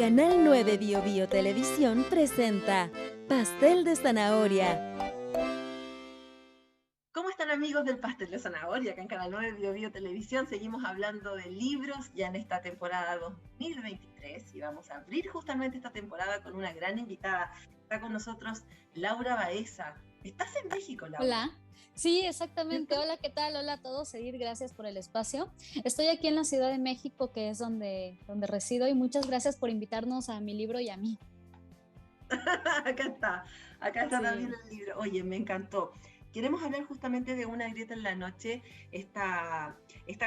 Canal 9 Bio Bio Televisión presenta Pastel de Zanahoria. ¿Cómo están, amigos del Pastel de Zanahoria? Acá en Canal 9 Bio Bio Televisión seguimos hablando de libros ya en esta temporada 2023 y vamos a abrir justamente esta temporada con una gran invitada. Está con nosotros Laura Baeza. ¿Estás en México, Laura? Hola. Sí, exactamente. Hola, ¿qué tal? Hola a todos. Edith, gracias por el espacio. Estoy aquí en la Ciudad de México, que es donde resido, y muchas gracias por invitarnos a mi libro y a mí. Acá está Sí. también el libro. Oye, me encantó. Queremos hablar justamente de Una grieta en la noche, esta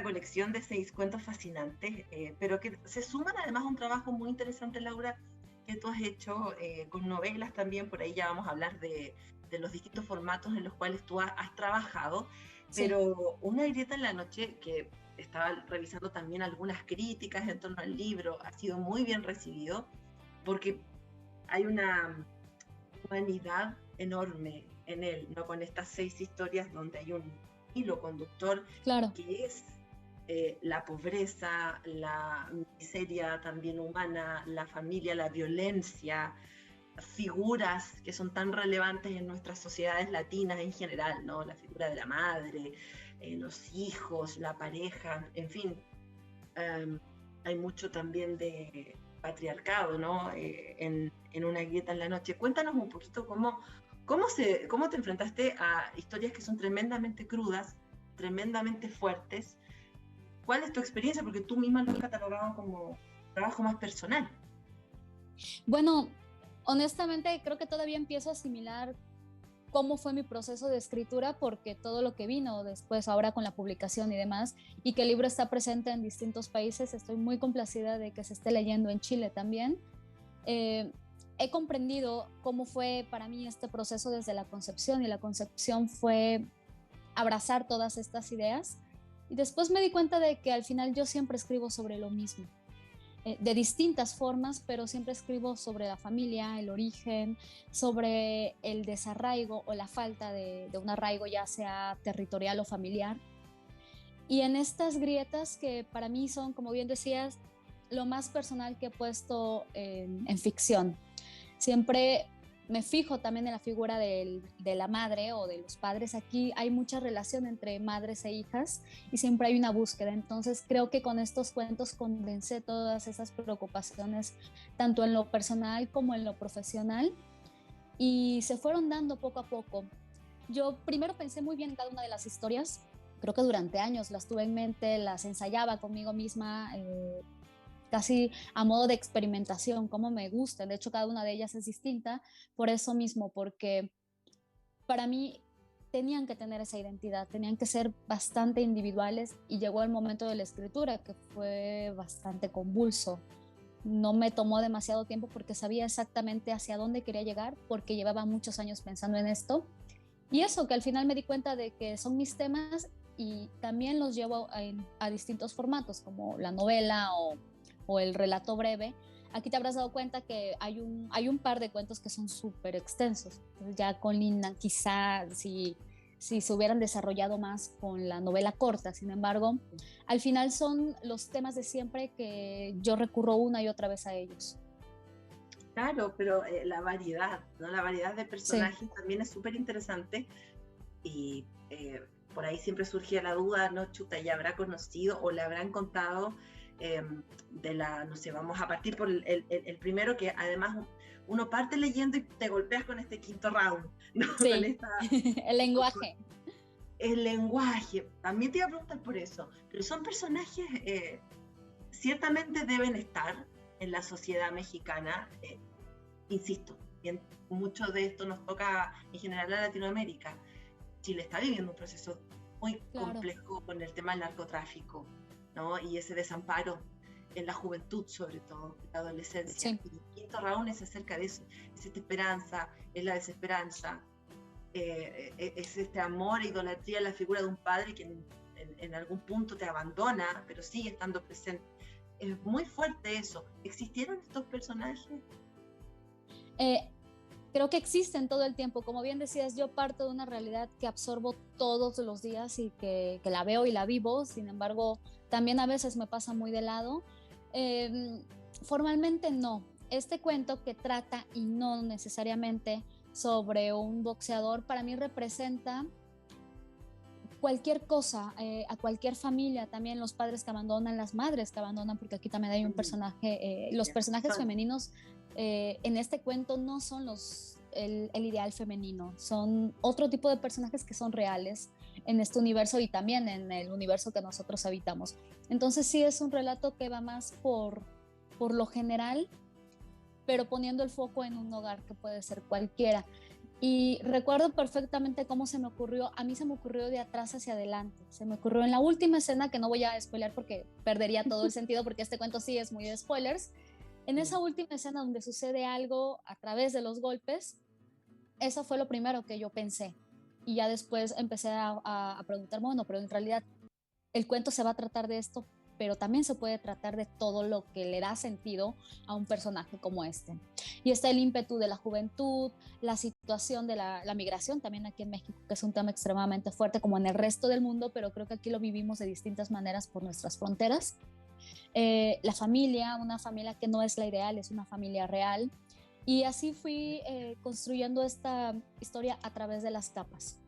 colección de 6 cuentos fascinantes, pero que se suman además a un trabajo muy interesante, Laura, que tú has hecho con novelas también. Por ahí ya vamos a hablar de los distintos formatos en los cuales tú has trabajado, pero sí. Una grieta en la noche, que estaba revisando también algunas críticas en torno al libro, ha sido muy bien recibido, porque hay una humanidad enorme en él, ¿no? Con estas 6 historias donde hay un hilo conductor, claro, que es la pobreza, la miseria también humana, la familia, la violencia, figuras que son tan relevantes en nuestras sociedades latinas en general, ¿no? La figura de la madre, los hijos, la pareja, en fin. Hay mucho también de patriarcado, ¿no? En Una grieta en la noche. Cuéntanos un poquito cómo te enfrentaste a historias que son tremendamente crudas, tremendamente fuertes. ¿Cuál es tu experiencia? Porque tú misma lo has catalogado como trabajo más personal. Bueno, honestamente creo que todavía empiezo a asimilar cómo fue mi proceso de escritura, porque todo lo que vino después, ahora con la publicación y demás, y que el libro está presente en distintos países, estoy muy complacida de que se esté leyendo en Chile también. He comprendido cómo fue para mí este proceso desde la concepción, y la concepción fue abrazar todas estas ideas, y después me di cuenta de que al final yo siempre escribo sobre lo mismo, de distintas formas, pero siempre escribo sobre la familia, el origen, sobre el desarraigo o la falta de un arraigo, ya sea territorial o familiar. Y en estas grietas, que para mí son, como bien decías, lo más personal que he puesto en ficción. Siempre me fijo también en la figura de la madre o de los padres. Aquí hay mucha relación entre madres e hijas y siempre hay una búsqueda. Entonces creo que con estos cuentos condensé todas esas preocupaciones, tanto en lo personal como en lo profesional, y se fueron dando poco a poco. Yo primero pensé muy bien en cada una de las historias. Creo que durante años las tuve en mente, las ensayaba conmigo misma, casi a modo de experimentación, cómo me gustan. De hecho, cada una de ellas es distinta por eso mismo, porque para mí tenían que tener esa identidad, tenían que ser bastante individuales, y llegó el momento de la escritura, que fue bastante convulso. No me tomó demasiado tiempo porque sabía exactamente hacia dónde quería llegar, porque llevaba muchos años pensando en esto. Y eso, que al final me di cuenta de que son mis temas, y también los llevo a distintos formatos, como la novela o el relato breve. Aquí te habrás dado cuenta que hay un par de cuentos que son súper extensos. Entonces ya colindan quizá si se hubieran desarrollado más con la novela corta. Sin embargo, al final son los temas de siempre, que yo recurro una y otra vez a ellos. Claro, pero la variedad, ¿no? La variedad de personajes Sí. también es súper interesante, y por ahí siempre surgía la duda, ¿no? Chuta, ¿ya habrá conocido o le habrán contado no sé, vamos a partir por el primero, que además uno parte leyendo y te golpeas con este quinto round, ¿no? Sí, el lenguaje. El lenguaje, también te iba a preguntar por eso, pero son personajes, ciertamente deben estar en la sociedad mexicana, insisto, y mucho de esto nos toca en general a Latinoamérica. Chile está viviendo un proceso muy complejo con el tema del narcotráfico, ¿no? Y ese desamparo en la juventud, sobre todo, en la adolescencia. Sí. Y Quinto Raúl es acerca de eso, es esta esperanza, es la desesperanza, es este amor e idolatría a la figura de un padre que en algún punto te abandona, pero sigue estando presente. Es muy fuerte eso. ¿Existieron estos personajes? Creo que existen todo el tiempo. Como bien decías, yo parto de una realidad que absorbo todos los días y que la veo y la vivo. Sin embargo, también a veces me pasa muy de lado. Formalmente no. Este cuento que trata, y no necesariamente sobre un boxeador, para mí representa cualquier cosa, a cualquier familia, también los padres que abandonan, las madres que abandonan, porque aquí también hay un personaje, los personajes femeninos en este cuento no son el ideal femenino, son otro tipo de personajes que son reales en este universo y también en el universo que nosotros habitamos. Entonces sí es un relato que va más por lo general, pero poniendo el foco en un hogar que puede ser cualquiera. Y recuerdo perfectamente cómo se me ocurrió. A mí se me ocurrió de atrás hacia adelante. Se me ocurrió en la última escena, que no voy a spoilear porque perdería todo el sentido, porque este cuento sí es muy de spoilers. En esa última escena donde sucede algo a través de los golpes, eso fue lo primero que yo pensé. Y ya después empecé a preguntarme, bueno, pero en realidad el cuento se va a tratar de esto, pero también se puede tratar de todo lo que le da sentido a un personaje como este. Y está el ímpetu de la juventud, la situación de la migración también aquí en México, que es un tema extremadamente fuerte como en el resto del mundo, pero creo que aquí lo vivimos de distintas maneras por nuestras fronteras. La familia, una familia que no es la ideal, es una familia real. Y así fui construyendo esta historia a través de las capas.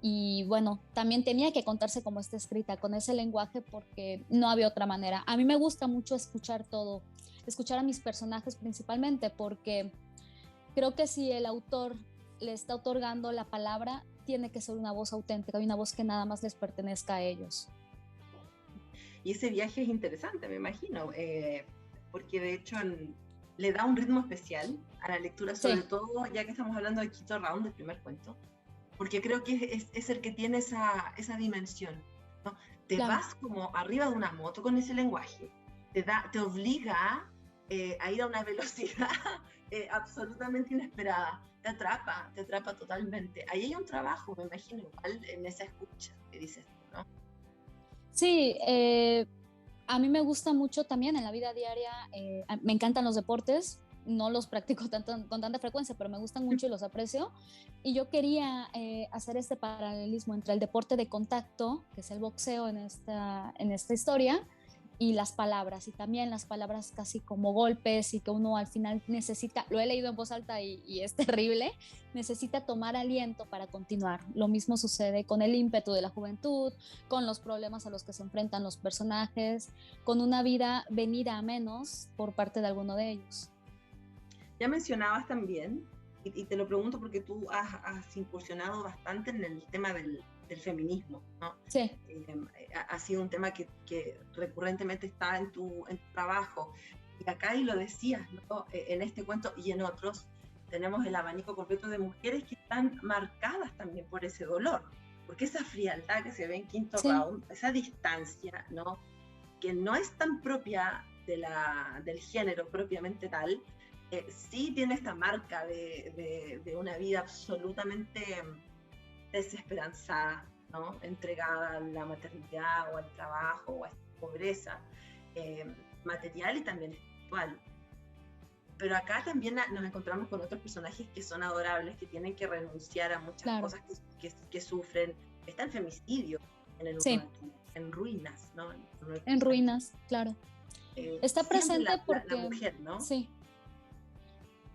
Y bueno, también tenía que contarse como está escrita, con ese lenguaje, porque no había otra manera. A mí me gusta mucho escuchar todo, escuchar a mis personajes principalmente, porque creo que si el autor le está otorgando la palabra, tiene que ser una voz auténtica y una voz que nada más les pertenezca a ellos. Y ese viaje es interesante, me imagino, porque de hecho le da un ritmo especial a la lectura, sobre todo ya que estamos hablando de Quinto Round, del primer cuento, porque creo que es el que tiene esa dimensión, ¿no? Te vas como arriba de una moto con ese lenguaje, te obliga a ir a una velocidad absolutamente inesperada, te atrapa totalmente. Ahí hay un trabajo, me imagino, igual en esa escucha que dices tú, ¿no? Sí, a mí me gusta mucho también en la vida diaria, me encantan los deportes, no los practico con tanta frecuencia, pero me gustan mucho y los aprecio. Y yo quería hacer este paralelismo entre el deporte de contacto, que es el boxeo en esta historia, y las palabras, y también las palabras casi como golpes, y que uno al final necesita, lo he leído en voz alta y es terrible, necesita tomar aliento para continuar. Lo mismo sucede con el ímpetu de la juventud, con los problemas a los que se enfrentan los personajes, con una vida venida a menos por parte de alguno de ellos. Ya mencionabas también, y te lo pregunto porque tú has incursionado bastante en el tema del feminismo, ¿no? Sí. Ha sido un tema que recurrentemente está en tu trabajo. Y acá, y lo decías, ¿no? En este cuento y en otros, tenemos el abanico completo de mujeres que están marcadas también por ese dolor, porque esa frialdad que se ve en Quinto Round, esa distancia, ¿no? Que no es tan propia del género propiamente tal, sí tiene esta marca de una vida absolutamente desesperanzada, ¿no? Entregada a la maternidad o al trabajo o a esta pobreza material y también espiritual. Pero acá también nos encontramos con otros personajes que son adorables, que tienen que renunciar a muchas cosas que sufren. Está el femicidio en el en ruinas, ¿no? En ruinas, claro. Está presente porque la mujer, ¿no? Sí.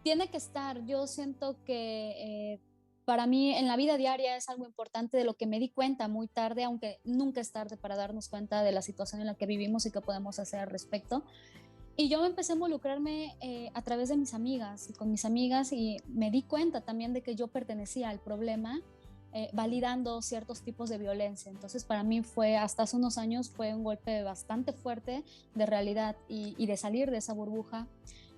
Tiene que estar. Yo siento que para mí en la vida diaria es algo importante, de lo que me di cuenta muy tarde, aunque nunca es tarde para darnos cuenta de la situación en la que vivimos y qué podemos hacer al respecto. Y yo me empecé a involucrarme a través de mis amigas y con mis amigas, y me di cuenta también de que yo pertenecía al problema, validando ciertos tipos de violencia. Entonces para mí hasta hace unos años fue un golpe bastante fuerte de realidad y de salir de esa burbuja.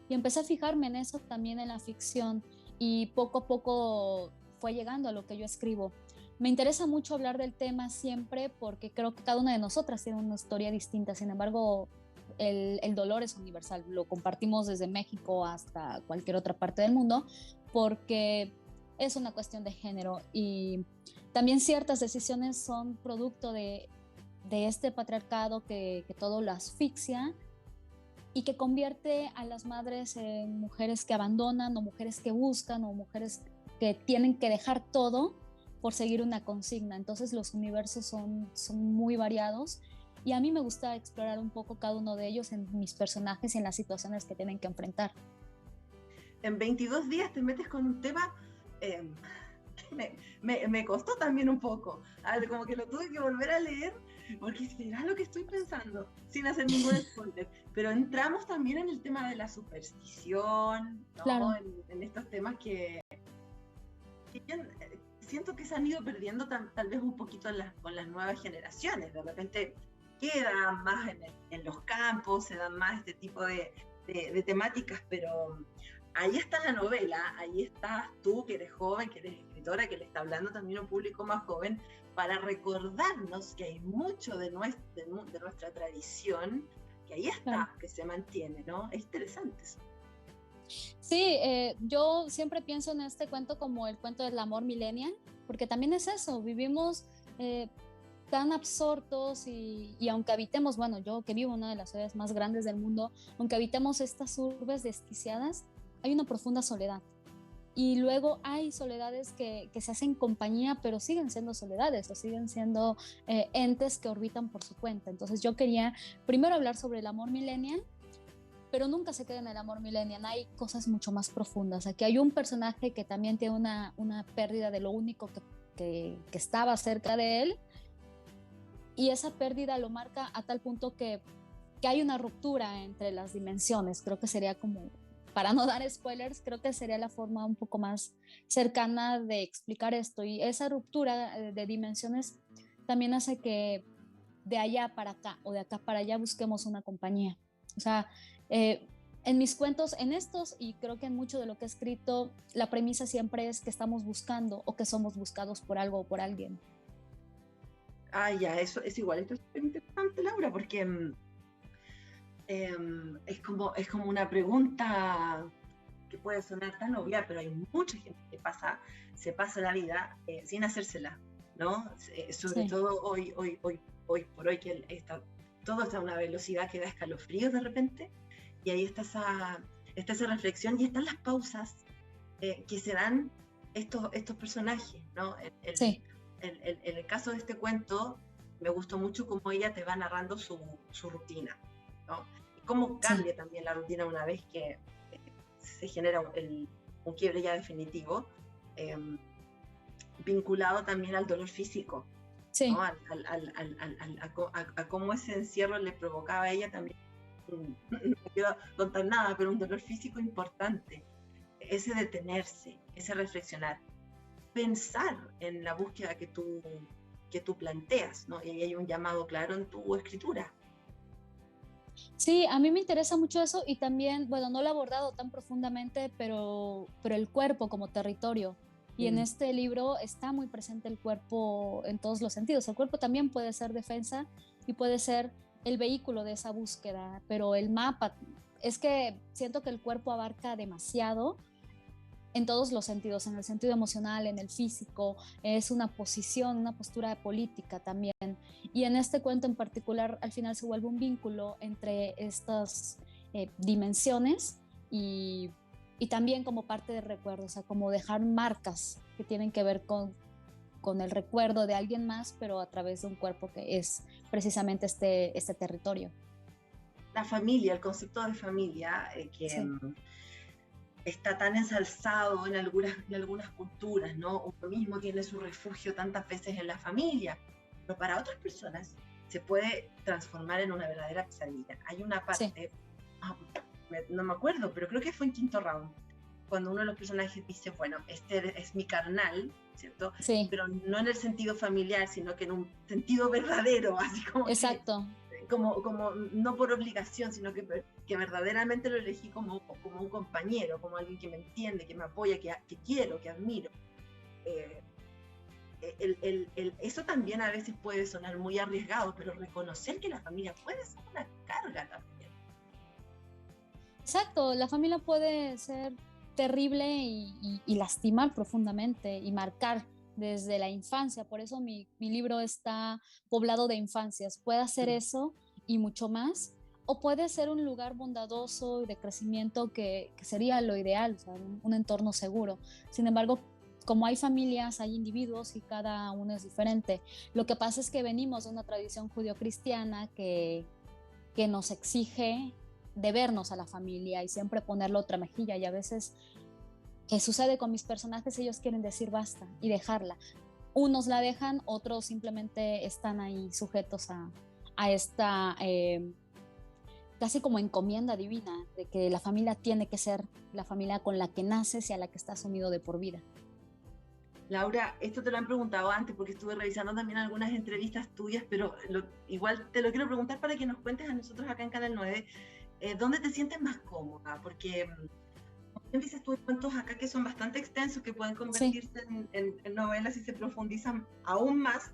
Y empecé a fijarme en eso también en la ficción, y poco a poco fue llegando a lo que yo escribo. Me interesa mucho hablar del tema siempre porque creo que cada una de nosotras tiene una historia distinta. Sin embargo, el dolor es universal, lo compartimos desde México hasta cualquier otra parte del mundo, porque es una cuestión de género, y también ciertas decisiones son producto de este patriarcado que todo lo asfixia y que convierte a las madres en mujeres que abandonan, o mujeres que buscan, o mujeres que tienen que dejar todo por seguir una consigna. Entonces los universos son muy variados, y a mí me gusta explorar un poco cada uno de ellos en mis personajes y en las situaciones que tienen que enfrentar. En 22 días te metes con un tema que me costó también un poco. A ver, como que lo tuve que volver a leer, porque será lo que estoy pensando, sin hacer ningún spoiler. Pero entramos también en el tema de la superstición, ¿no? Claro. En estos temas que siento que se han ido perdiendo tal vez un poquito con las nuevas generaciones. De repente quedan más en los campos, se dan más este tipo de temáticas, pero ahí está la novela, ahí estás tú que eres joven, que eres escritora, que le está hablando también a un público más joven, para recordarnos que hay mucho de nuestra tradición, que ahí está, claro, que se mantiene, ¿no? Es interesante eso. Sí, yo siempre pienso en este cuento como el cuento del amor millennial, porque también es eso, vivimos tan absortos y aunque habitemos, bueno, yo que vivo en una de las ciudades más grandes del mundo, aunque habitemos estas urbes desquiciadas, hay una profunda soledad. Y luego hay soledades que se hacen compañía, pero siguen siendo soledades o siguen siendo entes que orbitan por su cuenta. Entonces yo quería primero hablar sobre el amor millennial, pero nunca se queda en el amor millennial, hay cosas mucho más profundas. Aquí hay un personaje que también tiene una pérdida de lo único que estaba cerca de él, y esa pérdida lo marca a tal punto que hay una ruptura entre las dimensiones. Creo que sería como, para no dar spoilers, creo que sería la forma un poco más cercana de explicar esto, y esa ruptura de dimensiones también hace que de allá para acá o de acá para allá busquemos una compañía. O sea, en mis cuentos, en estos, y creo que en mucho de lo que he escrito, la premisa siempre es que estamos buscando o que somos buscados por algo o por alguien. Ah, ya, eso es igual. Esto es interesante, Laura, porque es como una pregunta que puede sonar tan obvia, pero hay mucha gente que se pasa la vida sin hacérsela, ¿no? Sobre todo hoy por hoy, que todo está a una velocidad que da escalofríos de repente, y ahí está esa reflexión, y están las pausas que se dan estos personajes, ¿no? En el caso de este cuento, me gustó mucho cómo ella te va narrando su rutina, ¿no? Y cómo cambia también la rutina una vez que se genera un quiebre ya definitivo, vinculado también al dolor físico, ¿no? A cómo ese encierro le provocaba a ella también, no quiero contar nada, pero un dolor físico importante, ese detenerse, ese reflexionar, pensar en la búsqueda que tú planteas, ¿no? Y ahí hay un llamado claro en tu escritura. Sí, a mí me interesa mucho eso, y también, bueno, no lo he abordado tan profundamente, pero el cuerpo como territorio. Y en este libro está muy presente el cuerpo en todos los sentidos. El cuerpo también puede ser defensa y puede ser el vehículo de esa búsqueda, pero el mapa, es que siento que el cuerpo abarca demasiado en todos los sentidos, en el sentido emocional, en el físico, es una posición, una postura política también. Y en este cuento en particular, al final se vuelve un vínculo entre estas dimensiones y también como parte del recuerdo, o sea, como dejar marcas que tienen que ver con el recuerdo de alguien más, pero a través de un cuerpo que es precisamente este territorio. La familia, el concepto de familia, que está tan ensalzado en algunas culturas, ¿no? Uno mismo tiene su refugio tantas veces en la familia, pero para otras personas se puede transformar en una verdadera pesadilla. Hay una parte, no me acuerdo, pero creo que fue en Quinto Round, cuando uno de los personajes dice, bueno, este es mi carnal, ¿cierto? Sí. Pero no en el sentido familiar, sino que en un sentido verdadero, así como... Exacto. Como no por obligación, sino que verdaderamente lo elegí como un compañero, como alguien que me entiende, que me apoya, que quiero, que admiro. Eso también a veces puede sonar muy arriesgado, pero reconocer que la familia puede ser una carga también. Exacto, la familia puede ser terrible y lastimar profundamente y marcar desde la infancia. Por eso mi libro está poblado de infancias. Puede hacer eso y mucho más, o puede ser un lugar bondadoso y de crecimiento que sería lo ideal, o sea, un entorno seguro. Sin embargo, como hay familias, hay individuos y cada uno es diferente. Lo que pasa es que venimos de una tradición judio-cristiana que nos exige debernos a la familia y siempre ponerle otra mejilla, y a veces, ¿qué sucede con mis personajes? Ellos quieren decir basta y dejarla. Unos la dejan, otros simplemente están ahí sujetos a esta casi como encomienda divina de que la familia tiene que ser la familia con la que naces y a la que estás unido de por vida. Laura, esto te lo han preguntado antes porque estuve revisando también algunas entrevistas tuyas, pero igual te lo quiero preguntar para que nos cuentes a nosotros acá en Canal 9, ¿dónde te sientes más cómoda? Porque como bien dices tú, hay cuentos acá que son bastante extensos, que pueden convertirse en novelas si se profundizan aún más,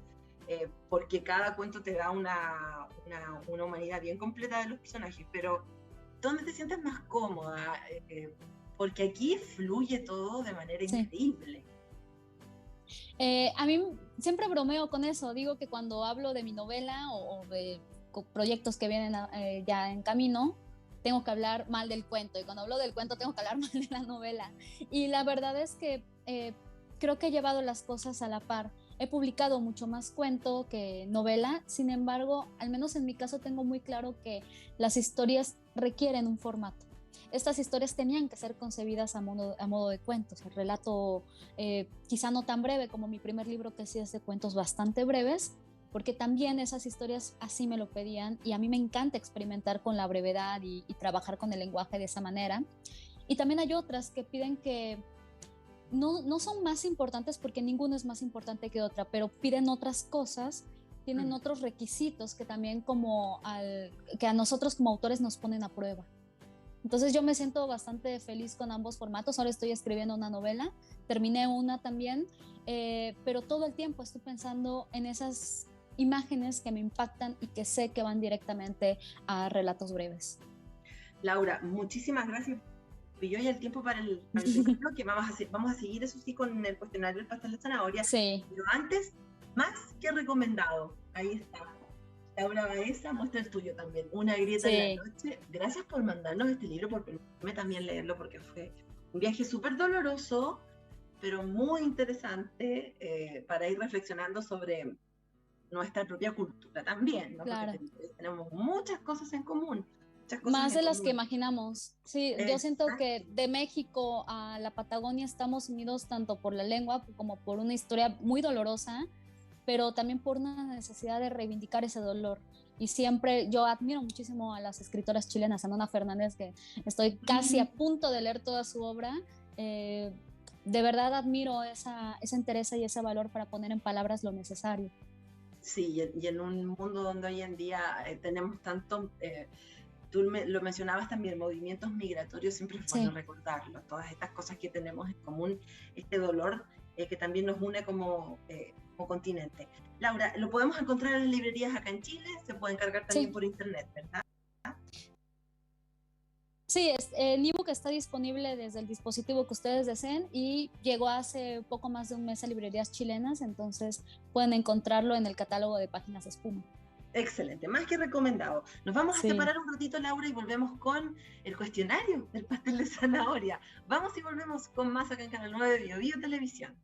porque cada cuento te da una humanidad bien completa de los personajes, pero ¿dónde te sientes más cómoda? Porque aquí fluye todo de manera increíble. A mí siempre bromeo con eso, digo que cuando hablo de mi novela o de proyectos que vienen ya en camino, tengo que hablar mal del cuento, y cuando hablo del cuento tengo que hablar mal de la novela, y la verdad es que creo que he llevado las cosas a la par. He publicado mucho más cuento que novela, sin embargo, al menos en mi caso tengo muy claro que las historias requieren un formato. Estas historias tenían que ser concebidas a modo de cuentos, el relato quizá no tan breve como mi primer libro, que sí es de cuentos bastante breves, porque también esas historias así me lo pedían, y a mí me encanta experimentar con la brevedad y trabajar con el lenguaje de esa manera. Y también hay otras que piden que no son más importantes, porque ninguno es más importante que otra, pero piden otras cosas, tienen otros requisitos que también que a nosotros como autores nos ponen a prueba. Entonces yo me siento bastante feliz con ambos formatos. Ahora estoy escribiendo una novela, terminé una también, pero todo el tiempo estoy pensando en esas imágenes que me impactan y que sé que van directamente a relatos breves. Laura, muchísimas gracias. Y hoy el tiempo para el ejemplo que vamos a seguir, eso sí, con el cuestionario del pastel de zanahoria. Sí. Pero antes, más que recomendado, ahí está. Laura Baeza, muestra el tuyo también, Una grieta en la noche. Gracias por mandarnos este libro, por permitirme también leerlo, porque fue un viaje súper doloroso, pero muy interesante para ir reflexionando sobre nuestra propia cultura también, ¿no? Claro. Porque tenemos muchas cosas en común. Más de las que imaginamos. Sí, yo siento que de México a la Patagonia estamos unidos tanto por la lengua como por una historia muy dolorosa, pero también por una necesidad de reivindicar ese dolor. Y siempre yo admiro muchísimo a las escritoras chilenas, a Nona Fernández, que estoy casi a punto de leer toda su obra. De verdad admiro esa entereza y ese valor para poner en palabras lo necesario. Sí, y en un mundo donde hoy en día tenemos tanto, tú lo mencionabas también, movimientos migratorios, siempre es bueno recordarlo, todas estas cosas que tenemos en común, este dolor que también nos une como continente. Laura, lo podemos encontrar en las librerías acá en Chile, se puede encargar también por internet, ¿verdad? Sí, el ebook está disponible desde el dispositivo que ustedes deseen y llegó hace poco más de un mes a librerías chilenas, entonces pueden encontrarlo en el catálogo de Páginas Espuma. Excelente, más que recomendado. Nos vamos a separar un ratito, Laura, y volvemos con el cuestionario del pastel de zanahoria. Vamos y volvemos con más acá en Canal 9 de Bio Bio Televisión.